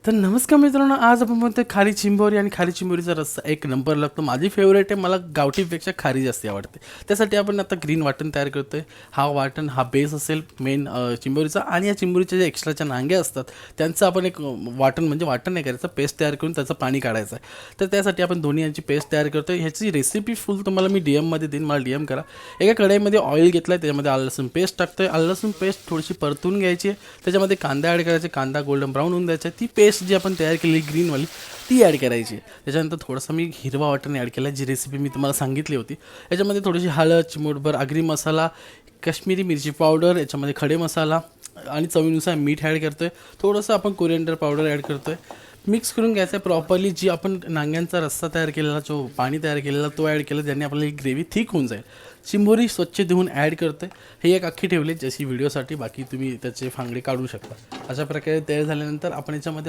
तर नमस्कार मित्रांनो, आज आपण म्हणतोय खारी चिंबोरी आणि खारी चिंबोरीचा रस्सा एक नंबर लागतो. माझी फेवरेट आहे. मला गावठीपेक्षा खारी जास्त आवडते. त्यासाठी आपण आता ग्रीन वाटण तयार करतोय. हा बेस असेल मेन चिंबोरीचा, आणि या चिंबोरीच्या ज्या एक्स्ट्राच्या नांग्या असतात त्यांचं आपण एक वाटण नाही करायचं, पेस्ट तयार करून त्याचं पाणी काढायचं आहे. तर त्यासाठी आपण दोन्ही यांची पेस्ट तयार करतोय. ह्याची रेसिपी फुल तुम्हाला मी डीएममध्ये देईन, मला डीएम करा. एका कढईमध्ये ऑइल घेतलं आहे, त्याच्यामध्ये आलं लसूण पेस्ट टाकतोय. आलं लसूण पेस्ट थोडीशी परतून घ्यायची आहे. त्याच्यामध्ये कांदा ॲड करायचे, कांदा गोल्डन ब्राऊन होऊन द्यायचा. ती पेस्ट जी आपण तयार केली ग्रीनवाली ती ॲड करायची. त्याच्यानंतर थोडंसं मी हिरवा वाटण ॲड केला, जी रेसिपी मी तुम्हाला सांगितली होती. याच्यामध्ये थोडीशी हळद, चिमूटभर आगरी मसाला, काश्मीरी मिरची पावडर, याच्यामध्ये खडे मसाला आणि चवीनुसार मीठ ॲड करतो आहे. थोडंसं आपण कोरिएंडर पावडर ॲड करतो आहे. मिक्स करून घ्यायचं आहे प्रॉपरली. जी आपण नांग्यांचा रस्सा तयार केलेला, जो पाणी तयार केलेला तो ॲड केला, ज्याने आपल्याला ही ग्रेव्ही थिक होऊन जाईल. चिंबोरी स्वच्छ धुवून ॲड करते. हे एक अख्खी ठेवली जशी व्हिडिओसाठी, बाकी तुम्ही त्याचे फांगडे काढू शकता. अशा प्रकारे तयार झाल्यानंतर आपण याच्यामध्ये